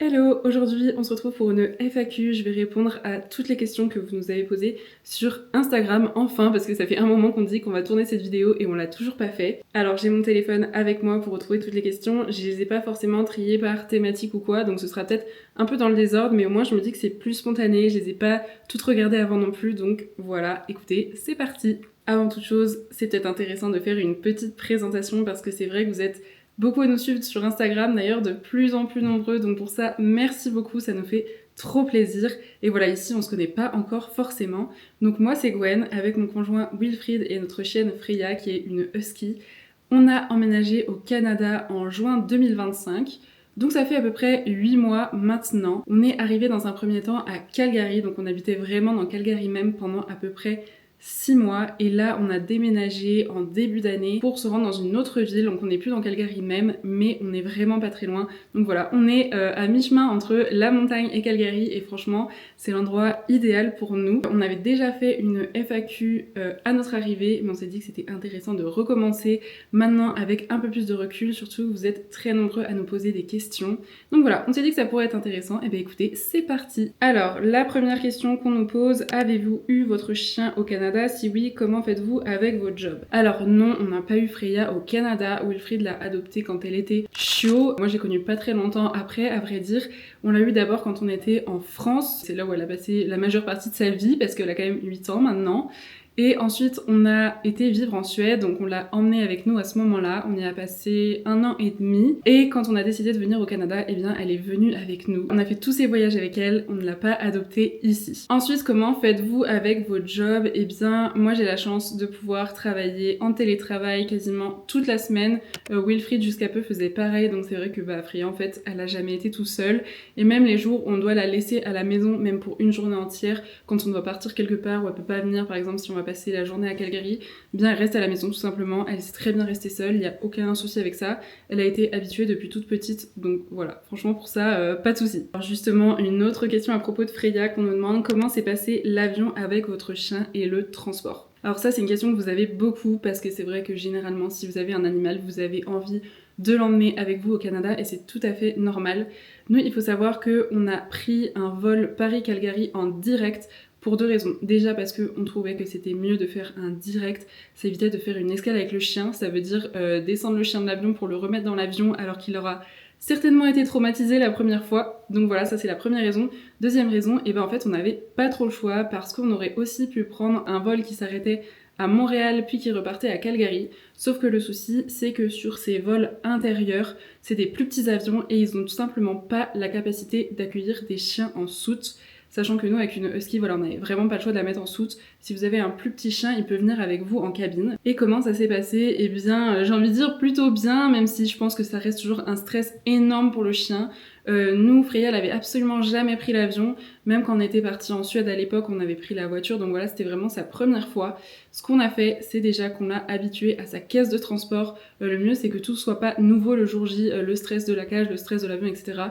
Hello, aujourd'hui on se retrouve pour une FAQ, je vais répondre à toutes les questions que vous nous avez posées sur Instagram, enfin, parce que ça fait un moment qu'on dit qu'on va tourner cette vidéo et on l'a toujours pas fait. Alors j'ai mon téléphone avec moi pour retrouver toutes les questions, je les ai pas forcément triées par thématique ou quoi, donc ce sera peut-être un peu dans le désordre, mais au moins je me dis que c'est plus spontané, je les ai pas toutes regardées avant non plus, donc voilà, écoutez, c'est parti. Avant toute chose, c'est peut-être intéressant de faire une petite présentation parce que c'est vrai que vous êtes beaucoup à nous suivre sur Instagram, d'ailleurs de plus en plus nombreux, donc pour ça, merci beaucoup, ça nous fait trop plaisir. Et voilà, ici, on se connaît pas encore forcément. Donc moi, c'est Gwen, avec mon conjoint Wilfried et notre chienne Freya, qui est une husky. On a emménagé au Canada en juin 2025. Donc ça fait à peu près 8 mois maintenant. On est arrivé dans un premier temps à Calgary, donc on habitait vraiment dans Calgary même pendant à peu près 6 mois, et là on a déménagé en début d'année pour se rendre dans une autre ville, donc on n'est plus dans Calgary même, mais on est vraiment pas très loin. Donc voilà, on est à mi-chemin entre la montagne et Calgary, et franchement c'est l'endroit idéal pour nous. On avait déjà fait une FAQ à notre arrivée, mais on s'est dit que c'était intéressant de recommencer maintenant avec un peu plus de recul, surtout que vous êtes très nombreux à nous poser des questions. Donc voilà, on s'est dit que ça pourrait être intéressant, et bien écoutez, c'est parti. Alors, la première question qu'on nous pose, avez-vous eu votre chien au Canada? Si oui, comment faites-vous avec votre job? Alors non, on n'a pas eu Freya au Canada. Wilfried l'a adoptée quand elle était chiot. Moi j'ai connu pas très longtemps après, à vrai dire. On l'a eu d'abord quand on était en France. C'est là où elle a passé la majeure partie de sa vie parce qu'elle a quand même 8 ans maintenant. Et ensuite, on a été vivre en Suède, donc on l'a emmenée avec nous à ce moment-là. On y a passé 1 an et demi. Et quand on a décidé de venir au Canada, eh bien, elle est venue avec nous. On a fait tous ces voyages avec elle, on ne l'a pas adoptée ici. Ensuite, comment faites-vous avec votre job? Eh bien, moi j'ai la chance de pouvoir travailler en télétravail quasiment toute la semaine. Wilfried jusqu'à peu faisait pareil, donc c'est vrai que Freya en fait, elle a jamais été tout seule. Et même les jours où on doit la laisser à la maison, même pour une journée entière, quand on doit partir quelque part où elle peut pas venir, par exemple si on va passer la journée à Calgary, bien elle reste à la maison tout simplement, elle sait très bien rester seule, il n'y a aucun souci avec ça, elle a été habituée depuis toute petite, donc voilà, franchement pour ça, pas de souci. Alors justement, une autre question à propos de Freya qu'on nous demande, comment s'est passé l'avion avec votre chien et le transport? Alors ça c'est une question que vous avez beaucoup, parce que c'est vrai que généralement si vous avez un animal, vous avez envie de l'emmener avec vous au Canada et c'est tout à fait normal. Nous, il faut savoir qu'on a pris un vol Paris-Calgary en direct pour 2 raisons. Déjà parce qu'on trouvait que c'était mieux de faire un direct, ça évitait de faire une escale avec le chien, ça veut dire descendre le chien de l'avion pour le remettre dans l'avion alors qu'il aura certainement été traumatisé la première fois. Donc voilà, ça c'est la première raison. Deuxième raison, et ben en fait on n'avait pas trop le choix parce qu'on aurait aussi pu prendre un vol qui s'arrêtait à Montréal puis qui repartait à Calgary. Sauf que le souci, c'est que sur ces vols intérieurs, c'est des plus petits avions et ils ont tout simplement pas la capacité d'accueillir des chiens en soute. Sachant que nous, avec une husky, voilà, on n'avait vraiment pas le choix de la mettre en soute. Si vous avez un plus petit chien, il peut venir avec vous en cabine. Et comment ça s'est passé? Eh bien, j'ai envie de dire plutôt bien, même si je pense que ça reste toujours un stress énorme pour le chien. Nous, Freya, elle avait absolument jamais pris l'avion. Même quand on était parti en Suède à l'époque, on avait pris la voiture. Donc voilà, c'était vraiment sa première fois. Ce qu'on a fait, c'est déjà qu'on l'a habituée à sa caisse de transport. Le mieux, c'est que tout soit pas nouveau le jour J, le stress de la cage, le stress de l'avion, etc.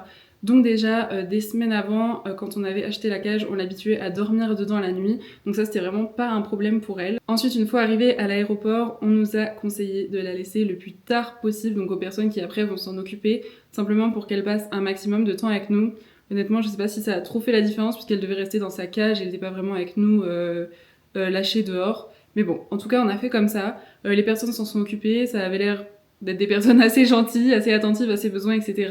Donc déjà, des semaines avant, quand on avait acheté la cage, on l'habituait à dormir dedans la nuit. Donc ça, c'était vraiment pas un problème pour elle. Ensuite, une fois arrivée à l'aéroport, on nous a conseillé de la laisser le plus tard possible, donc aux personnes qui après vont s'en occuper, simplement pour qu'elle passe un maximum de temps avec nous. Honnêtement, je sais pas si ça a trop fait la différence, puisqu'elle devait rester dans sa cage, elle était pas vraiment avec nous lâchée dehors. Mais bon, en tout cas, on a fait comme ça. Les personnes s'en sont occupées, ça avait l'air d'être des personnes assez gentilles, assez attentives à ses besoins, etc.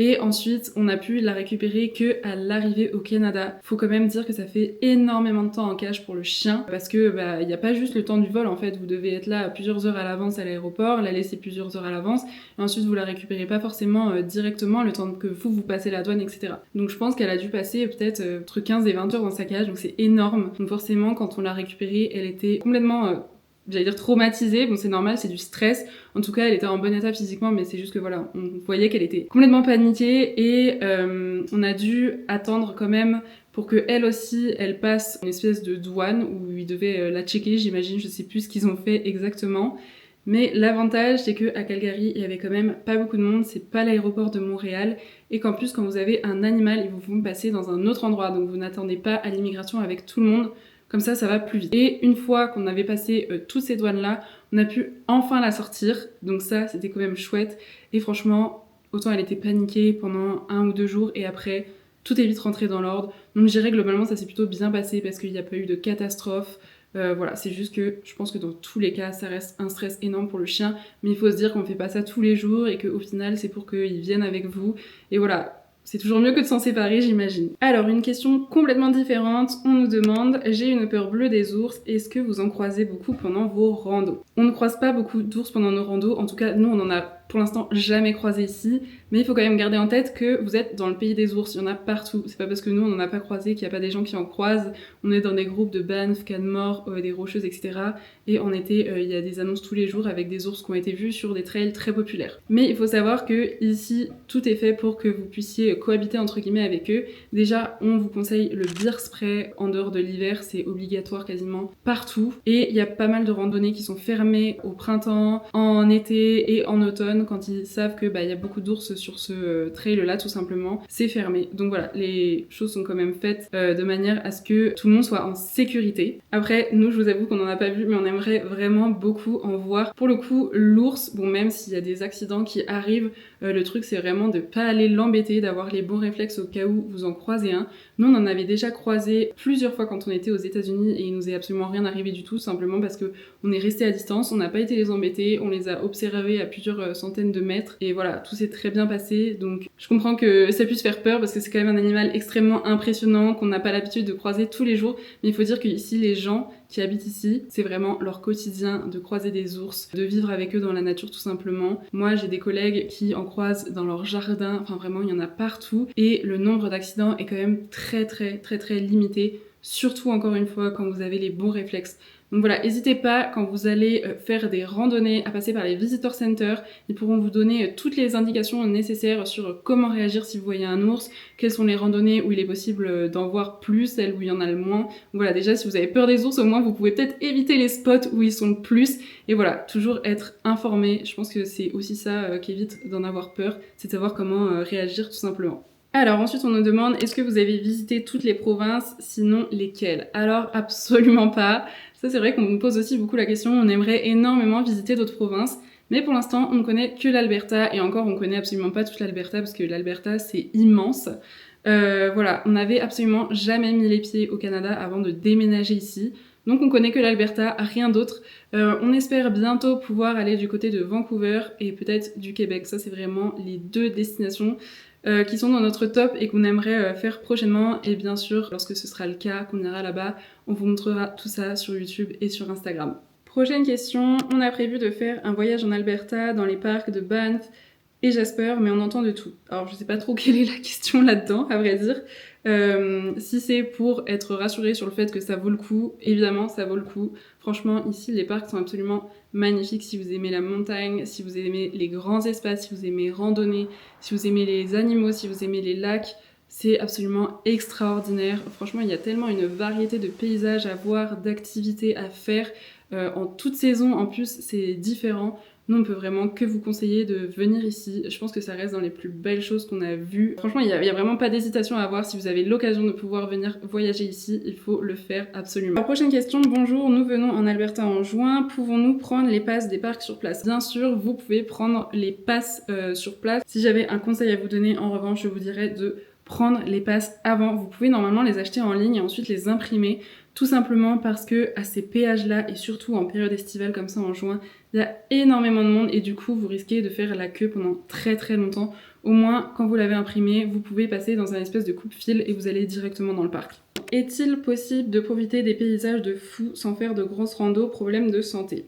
Et ensuite, on a pu la récupérer que à l'arrivée au Canada. Faut quand même dire que ça fait énormément de temps en cage pour le chien, parce que il n'y a pas juste le temps du vol en fait. Vous devez être là plusieurs heures à l'avance à l'aéroport, la laisser plusieurs heures à l'avance, et ensuite vous la récupérez pas forcément directement le temps que vous passez la douane, etc. Donc je pense qu'elle a dû passer peut-être entre 15 et 20 heures dans sa cage, donc c'est énorme. Donc forcément, quand on l'a récupérée, elle était complètement j'allais dire traumatisée, bon c'est normal, c'est du stress. En tout cas, elle était en bon état physiquement, mais c'est juste que voilà, on voyait qu'elle était complètement paniquée et on a dû attendre quand même pour que elle aussi, elle passe une espèce de douane où ils devaient la checker, j'imagine, je sais plus ce qu'ils ont fait exactement. Mais l'avantage, c'est qu'à Calgary, il y avait quand même pas beaucoup de monde, c'est pas l'aéroport de Montréal, et qu'en plus, quand vous avez un animal, ils vous font passer dans un autre endroit, donc vous n'attendez pas à l'immigration avec tout le monde. Comme ça va plus vite. Et une fois qu'on avait passé toutes ces douanes-là, on a pu enfin la sortir. Donc ça, c'était quand même chouette. Et franchement, autant elle était paniquée pendant 1 ou 2 jours et après tout est vite rentré dans l'ordre. Donc je dirais globalement ça s'est plutôt bien passé parce qu'il n'y a pas eu de catastrophe. Voilà, c'est juste que je pense que dans tous les cas ça reste un stress énorme pour le chien, mais il faut se dire qu'on ne fait pas ça tous les jours et qu'au final c'est pour qu'il vienne avec vous. Et voilà, c'est toujours mieux que de s'en séparer, j'imagine. Alors, une question complètement différente. On nous demande, j'ai une peur bleue des ours, est-ce que vous en croisez beaucoup pendant vos randos? On ne croise pas beaucoup d'ours pendant nos randos, en tout cas, nous, on en a pour l'instant jamais croisé ici, mais il faut quand même garder en tête que vous êtes dans le pays des ours, il y en a partout. C'est pas parce que nous, on n'en a pas croisé qu'il n'y a pas des gens qui en croisent. On est dans des groupes de Banff, Canmore, des Rocheuses, etc. Et en été, il y a des annonces tous les jours avec des ours qui ont été vus sur des trails très populaires. Mais il faut savoir que ici, tout est fait pour que vous puissiez cohabiter entre guillemets avec eux. Déjà, on vous conseille le beer spray en dehors de l'hiver, c'est obligatoire quasiment partout. Et il y a pas mal de randonnées qui sont fermées au printemps, en été et en automne quand ils savent que y a beaucoup d'ours sur ce trail là tout simplement, c'est fermé. Donc voilà, les choses sont quand même faites de manière à ce que tout le monde soit en sécurité. Après, nous je vous avoue qu'on n'en a pas vu, mais on aimerait vraiment beaucoup en voir. Pour le coup, l'ours, bon même s'il y a des accidents qui arrivent, le truc c'est vraiment de pas aller l'embêter, d'avoir les bons réflexes au cas où vous en croisez un. Nous on en avait déjà croisé plusieurs fois quand on était aux États-Unis et il nous est absolument rien arrivé du tout, simplement parce que on est resté à distance, on n'a pas été les embêter, on les a observés à plusieurs centaines de mètres et voilà, tout s'est très bien passé. Donc je comprends que ça puisse faire peur parce que c'est quand même un animal extrêmement impressionnant qu'on n'a pas l'habitude de croiser tous les jours, mais il faut dire qu'ici les gens qui habitent ici, c'est vraiment leur quotidien de croiser des ours, de vivre avec eux dans la nature tout simplement. Moi j'ai des collègues qui en croisent dans leur jardin, enfin vraiment il y en a partout et le nombre d'accidents est quand même très limité, surtout encore une fois quand vous avez les bons réflexes. Donc voilà, n'hésitez pas quand vous allez faire des randonnées à passer par les visitor centers. Ils pourront vous donner toutes les indications nécessaires sur comment réagir si vous voyez un ours, quelles sont les randonnées où il est possible d'en voir plus, celles où il y en a le moins. Donc voilà, déjà si vous avez peur des ours, au moins vous pouvez peut-être éviter les spots où ils sont le plus. Et voilà, toujours être informé. Je pense que c'est aussi ça qui évite d'en avoir peur, c'est de savoir comment réagir tout simplement. Alors ensuite on nous demande, est-ce que vous avez visité toutes les provinces, sinon lesquelles? Alors absolument pas. Ça c'est vrai qu'on nous pose aussi beaucoup la question, on aimerait énormément visiter d'autres provinces, mais pour l'instant on ne connaît que l'Alberta, et encore on connaît absolument pas toute l'Alberta parce que l'Alberta c'est immense. Voilà, on n'avait absolument jamais mis les pieds au Canada avant de déménager ici, donc on connaît que l'Alberta, rien d'autre. On espère bientôt pouvoir aller du côté de Vancouver et peut-être du Québec, ça c'est vraiment les deux destinations qui sont dans notre top et qu'on aimerait faire prochainement, et bien sûr lorsque ce sera le cas, qu'on ira là-bas, on vous montrera tout ça sur YouTube et sur Instagram. Prochaine question, on a prévu de faire un voyage en Alberta dans les parcs de Banff et Jasper, mais on entend de tout. Alors je sais pas trop quelle est la question là-dedans, à vrai dire. Si c'est pour être rassuré sur le fait que ça vaut le coup, évidemment ça vaut le coup. Franchement ici les parcs sont absolument magnifiques si vous aimez la montagne, si vous aimez les grands espaces, si vous aimez randonner, si vous aimez les animaux, si vous aimez les lacs. C'est absolument extraordinaire. Franchement, il y a tellement une variété de paysages à voir, d'activités à faire. En toute saison, en plus, c'est différent. Nous, on peut vraiment que vous conseiller de venir ici. Je pense que ça reste dans les plus belles choses qu'on a vues. Franchement, il n'y a vraiment pas d'hésitation à avoir. Si vous avez l'occasion de pouvoir venir voyager ici, il faut le faire absolument. Alors, prochaine question. Bonjour, nous venons en Alberta en juin. Pouvons-nous prendre les passes des parcs sur place? Bien sûr, vous pouvez prendre les passes sur place. Si j'avais un conseil à vous donner, en revanche, je vous dirais de prendre les passes avant. Vous pouvez normalement les acheter en ligne et ensuite les imprimer, tout simplement parce que à ces péages-là, et surtout en période estivale comme ça en juin, il y a énormément de monde et du coup vous risquez de faire la queue pendant très longtemps. Au moins, quand vous l'avez imprimé, vous pouvez passer dans un espèce de coupe-fil et vous allez directement dans le parc. Est-il possible de profiter des paysages de fou sans faire de grosses randos, problème de santé?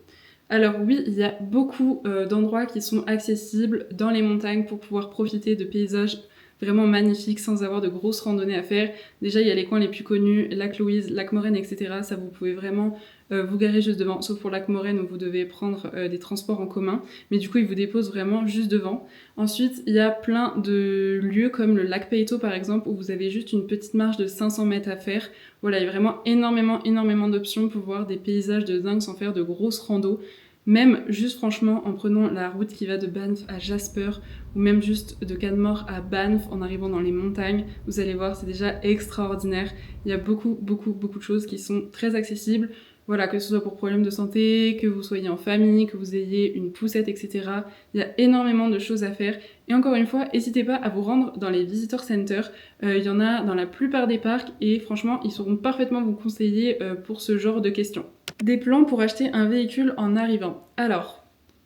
Alors oui, il y a beaucoup d'endroits qui sont accessibles dans les montagnes pour pouvoir profiter de paysages vraiment magnifique sans avoir de grosses randonnées à faire. Déjà il y a les coins les plus connus, Lac Louise, Lac Moraine, etc. Ça vous pouvez vraiment vous garer juste devant, sauf pour Lac Moraine où vous devez prendre des transports en commun, mais du coup ils vous déposent vraiment juste devant. Ensuite il y a plein de lieux comme le lac Peyto par exemple où vous avez juste une petite marche de 500 mètres à faire. Voilà, il y a vraiment énormément d'options pour voir des paysages de dingue sans faire de grosses randos. Même juste franchement en prenant la route qui va de Banff à Jasper ou même juste de Canmore à Banff en arrivant dans les montagnes, vous allez voir c'est déjà extraordinaire. Il y a beaucoup de choses qui sont très accessibles. Voilà, que ce soit pour problème de santé, que vous soyez en famille, que vous ayez une poussette, etc. Il y a énormément de choses à faire. Et encore une fois, n'hésitez pas à vous rendre dans les visitor centers. Il y en a dans la plupart des parcs et franchement, ils sauront parfaitement vous conseiller pour ce genre de questions. Des plans pour acheter un véhicule en arrivant. Alors,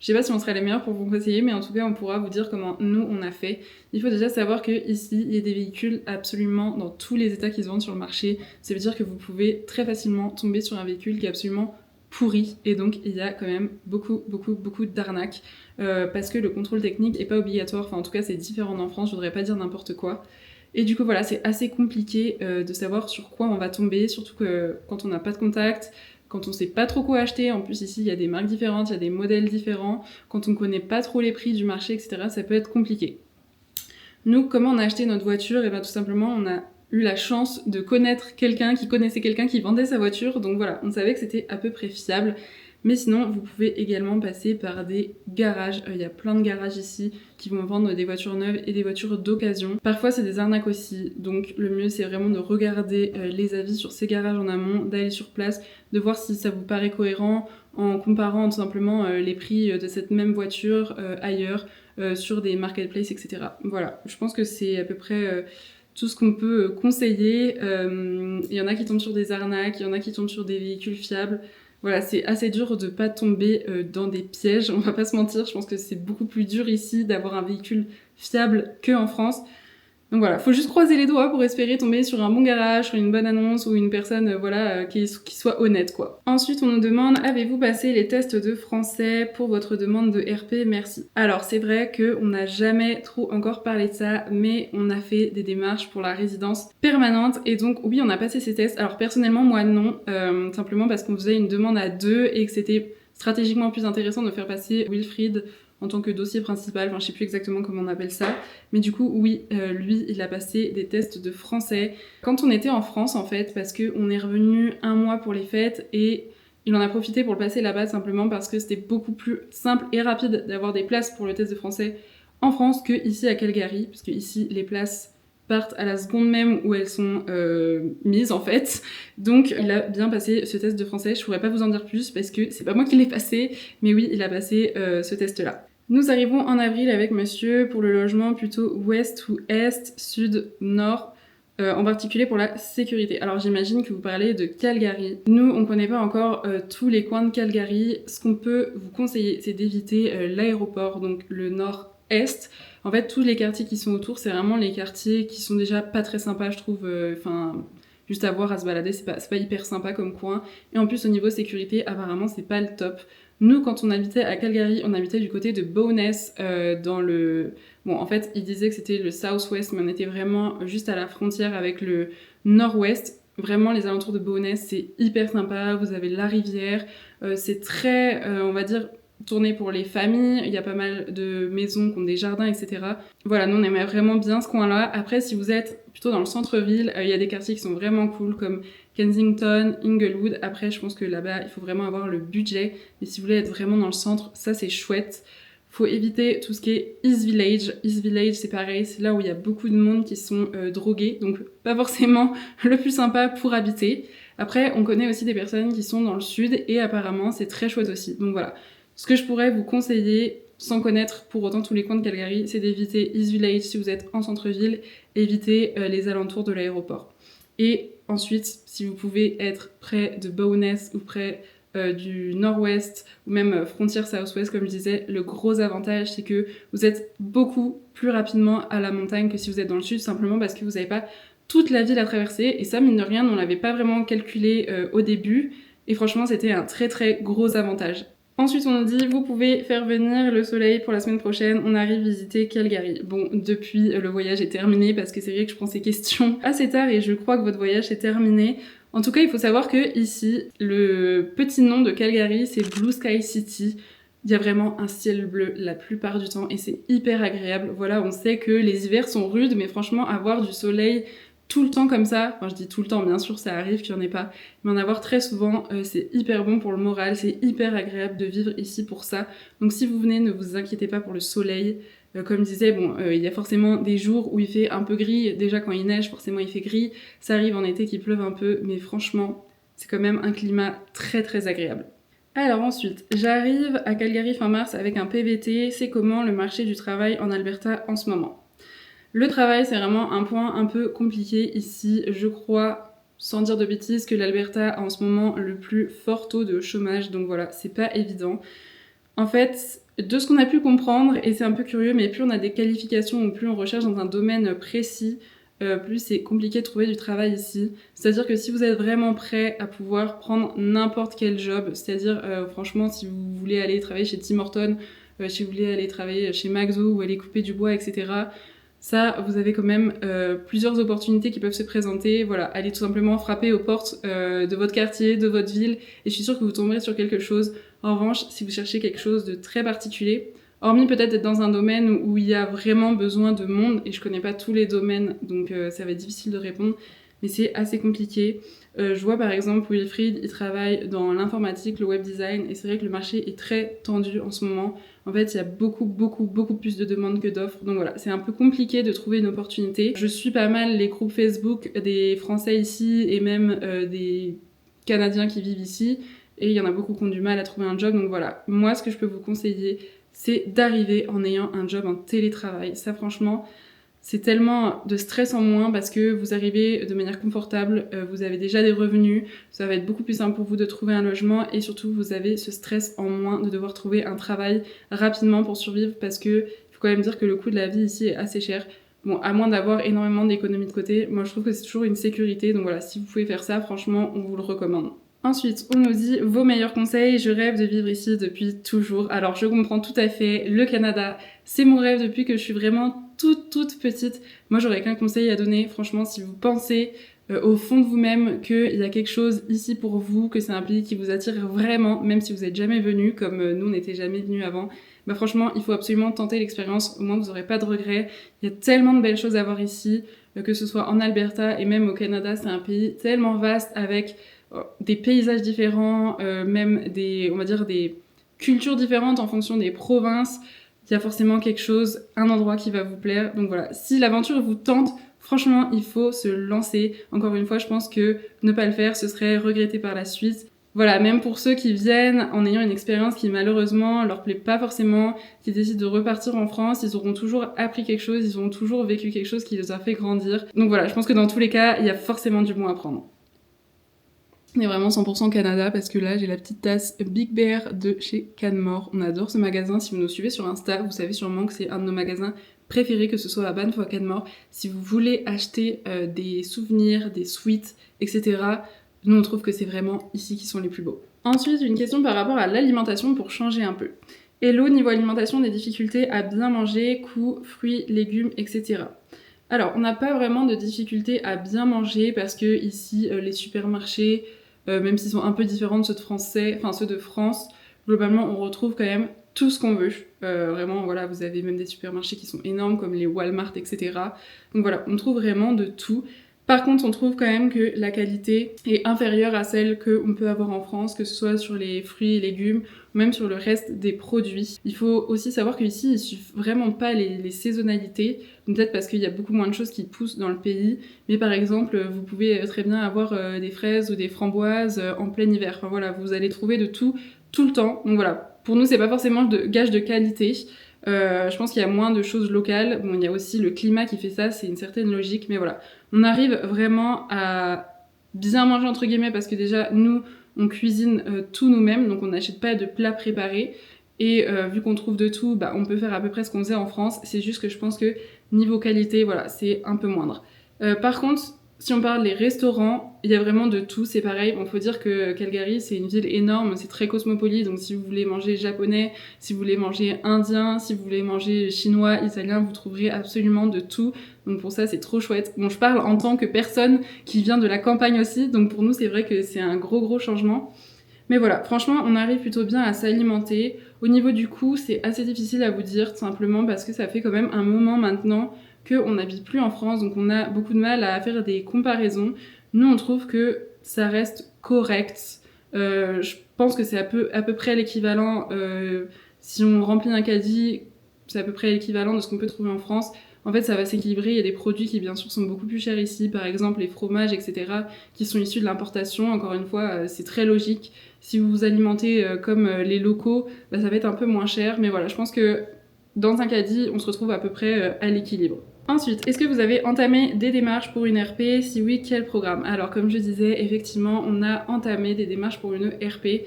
je sais pas si on serait les meilleurs pour vous conseiller, mais en tout cas, on pourra vous dire comment nous, on a fait. Il faut déjà savoir qu'ici, il y a des véhicules absolument dans tous les états qui se vendent sur le marché. Ça veut dire que vous pouvez très facilement tomber sur un véhicule qui est absolument pourri. Et donc, il y a quand même beaucoup d'arnaques. Parce que le contrôle technique est pas obligatoire. Enfin, en tout cas, c'est différent en France. Je voudrais pas dire n'importe quoi. Et du coup, voilà, c'est assez compliqué de savoir sur quoi on va tomber, surtout que quand on n'a pas de contact, quand on sait pas trop quoi acheter. En plus, ici, il y a des marques différentes, il y a des modèles différents. Quand on connaît pas trop les prix du marché, etc., ça peut être compliqué. Nous, comment on a acheté notre voiture? Et bien, tout simplement, on a eu la chance de connaître quelqu'un qui connaissait quelqu'un qui vendait sa voiture. Donc voilà, on savait que c'était à peu près fiable. Mais sinon, vous pouvez également passer par des garages. Il y a plein de garages ici qui vont vendre des voitures neuves et des voitures d'occasion. Parfois, c'est des arnaques aussi. Donc le mieux, c'est vraiment de regarder les avis sur ces garages en amont, d'aller sur place, de voir si ça vous paraît cohérent en comparant tout simplement les prix de cette même voiture ailleurs, sur des marketplaces, etc. Voilà, je pense que c'est à peu près tout ce qu'on peut conseiller. Il y en a qui tombent sur des arnaques, il y en a qui tombent sur des véhicules fiables. Voilà, c'est assez dur de pas tomber dans des pièges, on va pas se mentir, je pense que c'est beaucoup plus dur ici d'avoir un véhicule fiable qu'en France. Donc voilà, faut juste croiser les doigts pour espérer tomber sur un bon garage, sur une bonne annonce ou une personne qui soit honnête quoi. Ensuite, on nous demande, avez-vous passé les tests de français pour votre demande de RP? Merci. Alors c'est vrai qu'on n'a jamais trop encore parlé de ça, mais on a fait des démarches pour la résidence permanente et donc oui, on a passé ces tests. Alors personnellement, moi non, simplement parce qu'on faisait une demande à deux et que c'était stratégiquement plus intéressant de faire passer Wilfried en tant que dossier principal, enfin je sais plus exactement comment on appelle ça, mais du coup oui, lui il a passé des tests de français quand on était en France en fait, parce qu'on est revenu un mois pour les fêtes et il en a profité pour le passer là-bas simplement parce que c'était beaucoup plus simple et rapide d'avoir des places pour le test de français en France que ici à Calgary, parce que ici les places partent à la seconde même où elles sont mises en fait. Donc il a bien passé ce test de français, je pourrais pas vous en dire plus parce que c'est pas moi qui l'ai passé, mais oui il a passé ce test là. Nous arrivons en avril avec monsieur pour le logement plutôt ouest ou est, sud, nord, en particulier pour la sécurité. Alors j'imagine que vous parlez de Calgary. Nous on connaît pas encore tous les coins de Calgary, ce qu'on peut vous conseiller c'est d'éviter l'aéroport, donc le nord-est. En fait, tous les quartiers qui sont autour, c'est vraiment les quartiers qui sont déjà pas très sympas, je trouve. Juste à voir, à se balader, c'est pas hyper sympa comme coin. Et en plus, au niveau sécurité, apparemment, c'est pas le top. Nous, quand on habitait à Calgary, on habitait du côté de Bowness, dans le... Bon, en fait, ils disaient que c'était le Southwest, mais on était vraiment juste à la frontière avec le Nord-Ouest. Vraiment, les alentours de Bowness, c'est hyper sympa. Vous avez la rivière. C'est très, on va dire, tourné pour les familles, il y a pas mal de maisons qui ont des jardins, etc. Voilà, nous on aimait vraiment bien ce coin-là. Après, si vous êtes plutôt dans le centre-ville, il y a des quartiers qui sont vraiment cool, comme Kensington, Inglewood. Après, je pense que là-bas, il faut vraiment avoir le budget. Mais si vous voulez être vraiment dans le centre, ça c'est chouette. Faut éviter tout ce qui est East Village. East Village, c'est pareil, c'est là où il y a beaucoup de monde qui sont drogués, donc pas forcément le plus sympa pour habiter. Après, on connaît aussi des personnes qui sont dans le sud, et apparemment, c'est très chouette aussi. Donc voilà. Ce que je pourrais vous conseiller, sans connaître pour autant tous les coins de Calgary, c'est d'éviter East Village si vous êtes en centre-ville, éviter les alentours de l'aéroport. Et ensuite, si vous pouvez être près de Bowness ou près du nord-ouest ou même frontière south-ouest, comme je disais, le gros avantage c'est que vous êtes beaucoup plus rapidement à la montagne que si vous êtes dans le sud, simplement parce que vous n'avez pas toute la ville à traverser. Et ça, mine de rien, on l'avait pas vraiment calculé au début. Et franchement, c'était un très très gros avantage. Ensuite, on nous dit, vous pouvez faire venir le soleil pour la semaine prochaine, on arrive visiter Calgary. Bon, depuis, le voyage est terminé, parce que c'est vrai que je prends ces questions assez tard et je crois que votre voyage est terminé. En tout cas, il faut savoir que ici, le petit nom de Calgary, c'est Blue Sky City. Il y a vraiment un ciel bleu la plupart du temps et c'est hyper agréable. Voilà, on sait que les hivers sont rudes, mais franchement, avoir du soleil tout le temps comme ça, enfin je dis tout le temps, bien sûr ça arrive qu'il n'y en ait pas, mais en avoir très souvent, c'est hyper bon pour le moral, c'est hyper agréable de vivre ici pour ça. Donc si vous venez, ne vous inquiétez pas pour le soleil. Comme je disais, bon, il y a forcément des jours où il fait un peu gris, déjà quand il neige, forcément il fait gris, ça arrive en été qu'il pleuve un peu, mais franchement, c'est quand même un climat très très agréable. Alors ensuite, j'arrive à Calgary fin mars avec un PVT. C'est comment le marché du travail en Alberta en ce moment? Le travail, c'est vraiment un point un peu compliqué ici. Je crois, sans dire de bêtises, que l'Alberta a en ce moment le plus fort taux de chômage. Donc voilà, c'est pas évident. En fait, de ce qu'on a pu comprendre, et c'est un peu curieux, mais plus on a des qualifications ou plus on recherche dans un domaine précis, plus c'est compliqué de trouver du travail ici. C'est-à-dire que si vous êtes vraiment prêt à pouvoir prendre n'importe quel job, c'est-à-dire franchement si vous voulez aller travailler chez Tim Hortons, si vous voulez aller travailler chez McDo ou aller couper du bois, etc., ça, vous avez quand même plusieurs opportunités qui peuvent se présenter. Voilà, allez tout simplement frapper aux portes de votre quartier, de votre ville, et je suis sûre que vous tomberez sur quelque chose. En revanche, si vous cherchez quelque chose de très particulier, hormis peut-être être dans un domaine où il y a vraiment besoin de monde, et je connais pas tous les domaines, donc ça va être difficile de répondre, mais c'est assez compliqué. Je vois par exemple Wilfried, il travaille dans l'informatique, le web design, et c'est vrai que le marché est très tendu en ce moment. En fait, il y a beaucoup plus de demandes que d'offres, donc voilà, c'est un peu compliqué de trouver une opportunité. Je suis pas mal les groupes Facebook des Français ici, et même des Canadiens qui vivent ici, et il y en a beaucoup qui ont du mal à trouver un job, donc voilà. Moi, ce que je peux vous conseiller, c'est d'arriver en ayant un job en télétravail. Ça, franchement, c'est tellement de stress en moins parce que vous arrivez de manière confortable, vous avez déjà des revenus, ça va être beaucoup plus simple pour vous de trouver un logement et surtout vous avez ce stress en moins de devoir trouver un travail rapidement pour survivre parce que il faut quand même dire que le coût de la vie ici est assez cher. Bon, à moins d'avoir énormément d'économies de côté, moi je trouve que c'est toujours une sécurité, donc voilà, si vous pouvez faire ça, franchement, on vous le recommande. Ensuite, on nous dit vos meilleurs conseils, je rêve de vivre ici depuis toujours. Alors je comprends tout à fait, le Canada, c'est mon rêve depuis que je suis vraiment toute petite. Moi j'aurais qu'un conseil à donner, franchement, si vous pensez au fond de vous-même qu'il y a quelque chose ici pour vous, que c'est un pays qui vous attire vraiment, même si vous n'êtes jamais venu, comme nous on n'était jamais venus avant, bah franchement il faut absolument tenter l'expérience, au moins vous n'aurez pas de regrets. Il y a tellement de belles choses à voir ici, que ce soit en Alberta et même au Canada, c'est un pays tellement vaste avec des paysages différents, même on va dire des cultures différentes en fonction des provinces. Il y a forcément quelque chose, un endroit qui va vous plaire. Donc voilà, si l'aventure vous tente, franchement, il faut se lancer. Encore une fois, je pense que ne pas le faire, ce serait regretter par la suite. Voilà, même pour ceux qui viennent en ayant une expérience qui malheureusement leur plaît pas forcément, qui décident de repartir en France, ils auront toujours appris quelque chose, ils auront toujours vécu quelque chose qui les a fait grandir. Donc voilà, je pense que dans tous les cas, il y a forcément du bon à prendre. On est vraiment 100% Canada parce que là j'ai la petite tasse Big Bear de chez Canmore. On adore ce magasin, si vous nous suivez sur Insta, vous savez sûrement que c'est un de nos magasins préférés, que ce soit à Banff ou à Canmore. Si vous voulez acheter des souvenirs, des sweets, etc., nous on trouve que c'est vraiment ici qui sont les plus beaux. Ensuite, une question par rapport à l'alimentation pour changer un peu. Hello, niveau alimentation, des difficultés à bien manger, coûts, fruits, légumes, etc. Alors, on n'a pas vraiment de difficultés à bien manger parce que ici, les supermarchés, même s'ils sont un peu différents de ceux de France, globalement, on retrouve quand même tout ce qu'on veut. Vraiment, voilà, vous avez même des supermarchés qui sont énormes, comme les Walmart, etc. Donc voilà, on trouve vraiment de tout. Par contre, on trouve quand même que la qualité est inférieure à celle qu'on peut avoir en France, que ce soit sur les fruits et légumes, ou même sur le reste des produits. Il faut aussi savoir qu'ici, il suffit vraiment pas les saisonnalités, peut-être parce qu'il y a beaucoup moins de choses qui poussent dans le pays, mais par exemple, vous pouvez très bien avoir des fraises ou des framboises en plein hiver. Enfin voilà, vous allez trouver de tout le temps. Donc voilà, pour nous, c'est pas forcément de gage de qualité. Je pense qu'il y a moins de choses locales. Bon, il y a aussi le climat qui fait ça, c'est une certaine logique, mais voilà. On arrive vraiment à bien manger entre guillemets parce que déjà, nous, on cuisine tout nous-mêmes, donc on n'achète pas de plats préparés. Et vu qu'on trouve de tout, bah, on peut faire à peu près ce qu'on faisait en France. C'est juste que je pense que niveau qualité, voilà, c'est un peu moindre. Par contre, si on parle des restaurants, il y a vraiment de tout, c'est pareil. Bon, faut dire que Calgary, c'est une ville énorme, c'est très cosmopolite, donc si vous voulez manger japonais, si vous voulez manger indien, si vous voulez manger chinois, italien, vous trouverez absolument de tout. Donc pour ça, c'est trop chouette. Bon, je parle en tant que personne qui vient de la campagne aussi, donc pour nous, c'est vrai que c'est un gros changement. Mais voilà, franchement, on arrive plutôt bien à s'alimenter. Au niveau du coût, c'est assez difficile à vous dire, tout simplement parce que ça fait quand même un moment maintenant qu'on n'habite plus en France, donc on a beaucoup de mal à faire des comparaisons. Nous, on trouve que ça reste correct. Je pense que c'est à peu près l'équivalent, si on remplit un caddie, c'est à peu près l'équivalent de ce qu'on peut trouver en France. en fait ça va s'équilibrer. Il y a des produits qui bien sûr sont beaucoup plus chers ici, par exemple les fromages, etc., qui sont issus de l'importation. Encore une fois, c'est très logique. Si vous vous alimentez comme les locaux, bah, ça va être un peu moins cher. Mais voilà, je pense que dans un caddie, on se retrouve à peu près à l'équilibre. Ensuite, est-ce que vous avez entamé des démarches pour une RP? Si oui, quel programme? Alors comme je disais, effectivement, on a entamé des démarches pour une RP.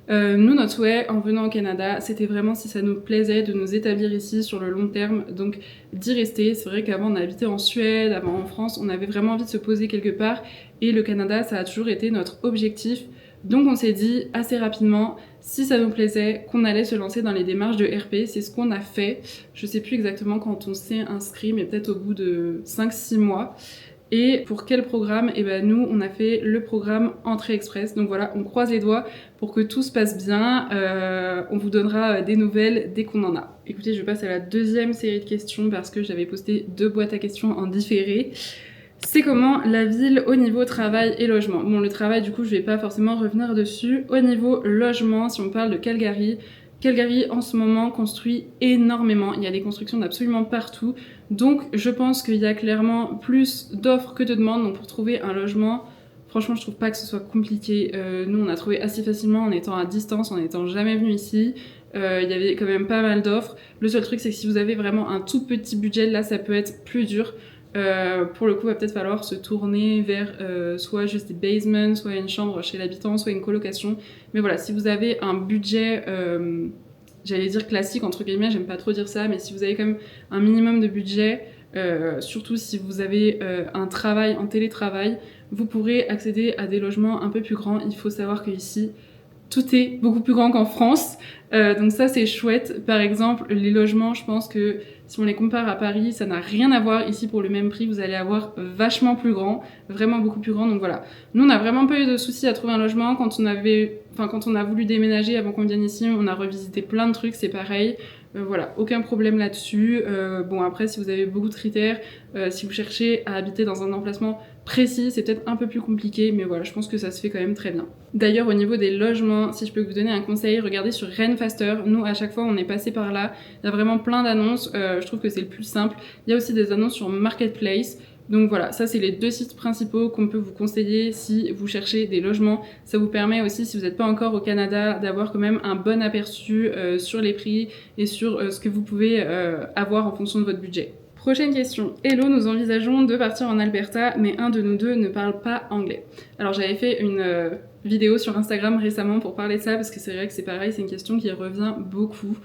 Nous, notre souhait en venant au Canada, c'était vraiment, si ça nous plaisait, de nous établir ici sur le long terme, donc d'y rester. C'est vrai qu'avant on habitait en Suède, avant en France, on avait vraiment envie de se poser quelque part, et le Canada, ça a toujours été notre objectif. Donc on s'est dit assez rapidement, si ça nous plaisait, qu'on allait se lancer dans les démarches de RP. C'est ce qu'on a fait. Je sais plus exactement quand on s'est inscrit, mais peut-être au bout de 5-6 mois. Et pour quel programme? Eh ben nous, on a fait le programme Entrée Express. Donc voilà, on croise les doigts pour que tout se passe bien. On vous donnera des nouvelles dès qu'on en a. Écoutez, je passe à la deuxième série de questions parce que j'avais posté 2 boîtes à questions en différé. C'est comment la ville au niveau travail et logement? Bon, le travail, du coup, je vais pas forcément revenir dessus. Au niveau logement, si on parle de Calgary, Calgary en ce moment construit énormément. Il y a des constructions d'absolument partout. Donc je pense qu'il y a clairement plus d'offres que de demandes. Donc pour trouver un logement, franchement je trouve pas que ce soit compliqué. Nous on a trouvé assez facilement en étant à distance, en n'étant jamais venu ici. Il y avait quand même pas mal d'offres. Le seul truc c'est que si vous avez vraiment un tout petit budget, là ça peut être plus dur. Pour le coup, il va peut-être falloir se tourner vers soit juste des basements, soit une chambre chez l'habitant, soit une colocation. Mais voilà, si vous avez un budget, j'allais dire classique, entre guillemets, j'aime pas trop dire ça, mais si vous avez quand même un minimum de budget, surtout si vous avez un travail en télétravail, vous pourrez accéder à des logements un peu plus grands. Il faut savoir qu'ici, tout est beaucoup plus grand qu'en France. Donc ça, c'est chouette. Par exemple, les logements, je pense que si on les compare à Paris, ça n'a rien à voir. Ici, pour le même prix, vous allez avoir vachement plus grand, vraiment beaucoup plus grand. Donc voilà. Nous, on n'a vraiment pas eu de soucis à trouver un logement. Quand on a voulu déménager avant qu'on vienne ici, on a revisité plein de trucs, c'est pareil. Voilà, aucun problème là-dessus. Bon, après, si vous avez beaucoup de critères, si vous cherchez à habiter dans un emplacement précis, c'est peut-être un peu plus compliqué, mais voilà, je pense que ça se fait quand même très bien. D'ailleurs, au niveau des logements, si je peux vous donner un conseil, regardez sur Renfaster. Nous, à chaque fois, on est passé par là. Il y a vraiment plein d'annonces. Je trouve que c'est le plus simple. Il y a aussi des annonces sur Marketplace. Donc voilà, ça c'est les 2 sites principaux qu'on peut vous conseiller si vous cherchez des logements. Ça vous permet aussi, si vous n'êtes pas encore au Canada, d'avoir quand même un bon aperçu sur les prix et sur ce que vous pouvez avoir en fonction de votre budget. Prochaine question. Hello, nous envisageons de partir en Alberta, mais un de nous deux ne parle pas anglais. Alors j'avais fait une vidéo sur Instagram récemment pour parler de ça, parce que c'est vrai que c'est pareil, c'est une question qui revient beaucoup.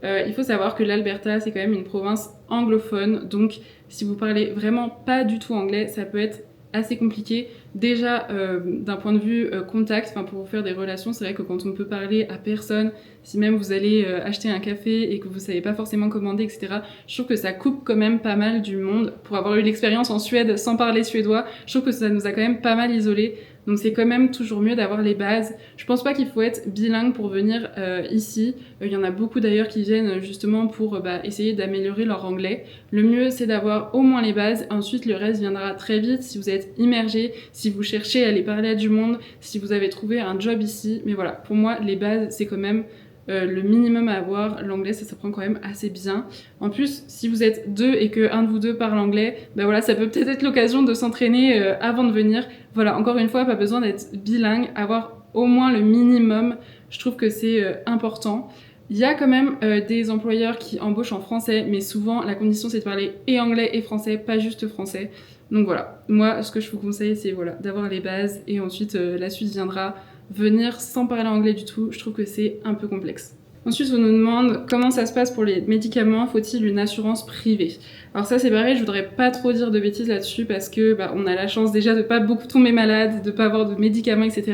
Il faut savoir que l'Alberta, c'est quand même une province anglophone, donc si vous parlez vraiment pas du tout anglais, ça peut être assez compliqué. Déjà, d'un point de vue contact, pour vous faire des relations, c'est vrai que quand on peut parler à personne, si même vous allez acheter un café et que vous savez pas forcément commander, etc., je trouve que ça coupe quand même pas mal du monde. Pour avoir eu l'expérience en Suède sans parler suédois, je trouve que ça nous a quand même pas mal isolés. Donc c'est quand même toujours mieux d'avoir les bases. Je pense pas qu'il faut être bilingue pour venir ici. Il y en a beaucoup d'ailleurs qui viennent justement pour essayer d'améliorer leur anglais. Le mieux c'est d'avoir au moins les bases. Ensuite le reste viendra très vite si vous êtes immergé, si vous cherchez à aller parler à du monde, si vous avez trouvé un job ici. Mais voilà, pour moi les bases c'est quand même le minimum à avoir. L'anglais ça s'apprend quand même assez bien. En plus si vous êtes deux et que un de vous deux parle anglais, voilà, ça peut peut-être être l'occasion de s'entraîner avant de venir. Voilà, encore une fois, pas besoin d'être bilingue, avoir au moins le minimum, je trouve que c'est important. Il y a quand même des employeurs qui embauchent en français, mais souvent la condition c'est de parler et anglais et français, pas juste français. Donc voilà, moi ce que je vous conseille c'est voilà, d'avoir les bases et ensuite la suite viendra. Venir sans parler anglais du tout, je trouve que c'est un peu complexe. Ensuite, on nous demande comment ça se passe pour les médicaments, faut-il une assurance privée? Alors ça c'est pareil, je voudrais pas trop dire de bêtises là-dessus parce que on a la chance déjà de pas beaucoup tomber malade, de pas avoir de médicaments, etc.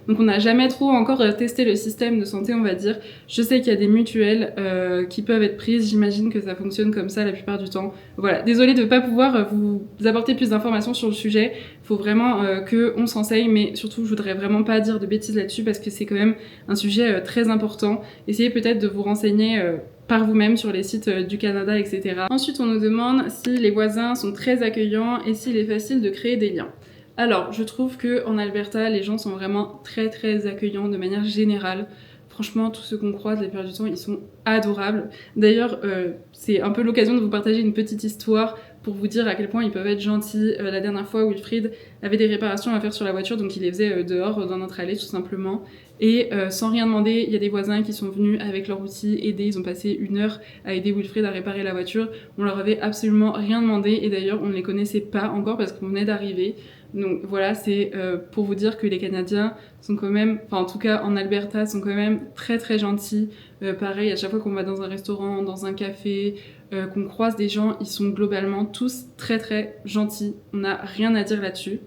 Donc on n'a jamais trop encore testé le système de santé, on va dire. Je sais qu'il y a des mutuelles qui peuvent être prises, j'imagine que ça fonctionne comme ça la plupart du temps. Voilà, désolée de pas pouvoir vous apporter plus d'informations sur le sujet, faut vraiment qu'on s'enseigne, mais surtout je voudrais vraiment pas dire de bêtises là-dessus parce que c'est quand même un sujet très important. Essayez peut-être de vous renseigner par vous-même sur les sites du Canada, etc. Ensuite, on nous demande si les voisins sont très accueillants et s'il est facile de créer des liens. Alors, je trouve qu'en Alberta, les gens sont vraiment très très accueillants de manière générale. Franchement, tous ceux qu'on croise la plupart du temps, ils sont adorables. D'ailleurs, c'est un peu l'occasion de vous partager une petite histoire pour vous dire à quel point ils peuvent être gentils. La dernière fois, Wilfried avait des réparations à faire sur la voiture, donc il les faisait dehors, dans notre allée, tout simplement. Et sans rien demander, il y a des voisins qui sont venus avec leur outil aider. Ils ont passé 1 heure à aider Wilfried à réparer la voiture. On leur avait absolument rien demandé, et d'ailleurs, on ne les connaissait pas encore parce qu'on venait d'arriver. Donc voilà, c'est pour vous dire que les Canadiens sont quand même, enfin en tout cas en Alberta, sont quand même très très gentils. Pareil, à chaque fois qu'on va dans un restaurant, dans un café, qu'on croise des gens, ils sont globalement tous très très gentils. On n'a rien à dire là-dessus.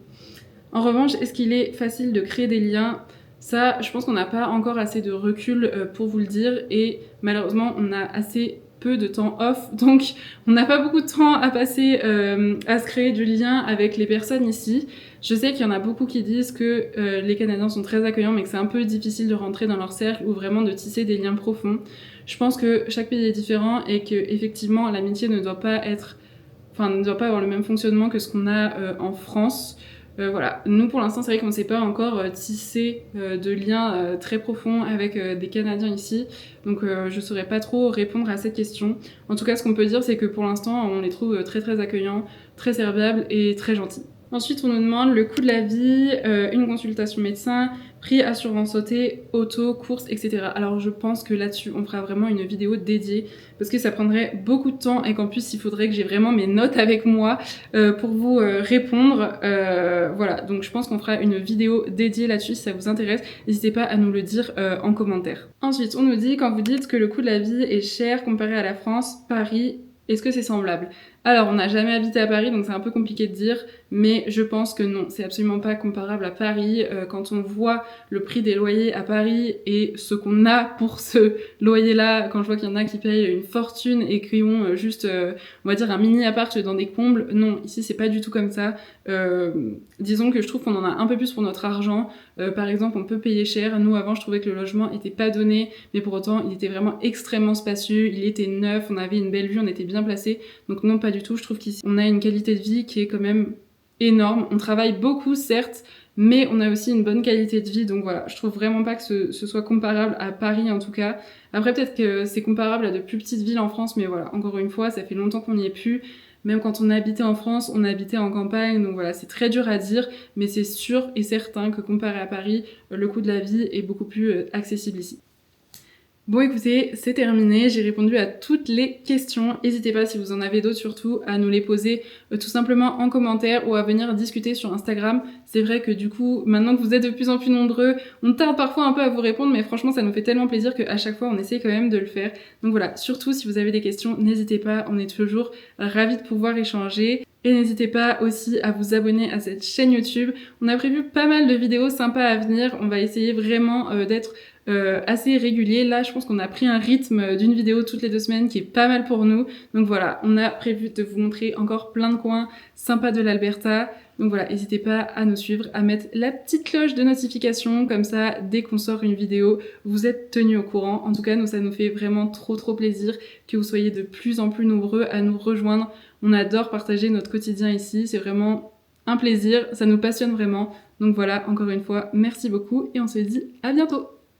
En revanche, est-ce qu'il est facile de créer des liens ? Ça, je pense qu'on n'a pas encore assez de recul pour vous le dire, et malheureusement, on a assez peu de temps off, donc on n'a pas beaucoup de temps à passer à se créer du lien avec les personnes ici. Je sais qu'il y en a beaucoup qui disent que les Canadiens sont très accueillants, mais que c'est un peu difficile de rentrer dans leur cercle ou vraiment de tisser des liens profonds. Je pense que chaque pays est différent et que effectivement l'amitié ne doit pas avoir le même fonctionnement que ce qu'on a en France. Voilà, nous pour l'instant c'est vrai qu'on ne sait pas encore tisser de liens très profonds avec des Canadiens ici, donc je ne saurais pas trop répondre à cette question. En tout cas, ce qu'on peut dire, c'est que pour l'instant on les trouve très très accueillants, très serviables et très gentils. Ensuite, on nous demande le coût de la vie, une consultation médecin, prix assurance auto, courses, etc. Alors je pense que là-dessus, on fera vraiment une vidéo dédiée parce que ça prendrait beaucoup de temps et qu'en plus, il faudrait que j'ai vraiment mes notes avec moi pour vous répondre. Voilà, donc je pense qu'on fera une vidéo dédiée là-dessus si ça vous intéresse. N'hésitez pas à nous le dire en commentaire. Ensuite, on nous dit, quand vous dites que le coût de la vie est cher comparé à la France, Paris, est-ce que c'est semblable ? Alors, on n'a jamais habité à Paris, donc c'est un peu compliqué de dire, mais je pense que non, c'est absolument pas comparable à Paris. Quand on voit le prix des loyers à Paris et ce qu'on a pour ce loyer-là, quand je vois qu'il y en a qui payent une fortune et qui ont juste, on va dire, un mini-appart dans des combles, non, ici c'est pas du tout comme ça. Disons que je trouve qu'on en a un peu plus pour notre argent. Par exemple, on peut payer cher. Nous, avant, je trouvais que le logement était pas donné, mais pour autant, il était vraiment extrêmement spacieux, il était neuf, on avait une belle vue, on était bien placé. Donc non, pas du tout. Je trouve qu'ici, on a une qualité de vie qui est quand même énorme. On travaille beaucoup, certes, mais on a aussi une bonne qualité de vie. Donc voilà, je trouve vraiment pas que ce soit comparable à Paris, en tout cas. Après, peut-être que c'est comparable à de plus petites villes en France, mais voilà, encore une fois, ça fait longtemps qu'on n'y est plus. Même quand on habitait en France, on habitait en campagne, donc voilà, c'est très dur à dire, mais c'est sûr et certain que comparé à Paris, le coût de la vie est beaucoup plus accessible ici. Bon écoutez, c'est terminé, j'ai répondu à toutes les questions. N'hésitez pas, si vous en avez d'autres surtout, à nous les poser tout simplement en commentaire ou à venir discuter sur Instagram. C'est vrai que du coup, maintenant que vous êtes de plus en plus nombreux, on tarde parfois un peu à vous répondre, mais franchement ça nous fait tellement plaisir qu'à chaque fois on essaie quand même de le faire. Donc voilà, surtout si vous avez des questions, n'hésitez pas, on est toujours ravis de pouvoir échanger. Et n'hésitez pas aussi à vous abonner à cette chaîne YouTube. On a prévu pas mal de vidéos sympas à venir. On va essayer vraiment d'être assez régulier. Là, je pense qu'on a pris un rythme d'une vidéo toutes les 2 semaines qui est pas mal pour nous. Donc voilà, on a prévu de vous montrer encore plein de coins sympas de l'Alberta. Donc voilà, n'hésitez pas à nous suivre, à mettre la petite cloche de notification, comme ça, dès qu'on sort une vidéo, vous êtes tenus au courant. En tout cas, nous, ça nous fait vraiment trop plaisir que vous soyez de plus en plus nombreux à nous rejoindre. On adore partager notre quotidien ici, c'est vraiment un plaisir, ça nous passionne vraiment. Donc voilà, encore une fois, merci beaucoup et on se dit à bientôt.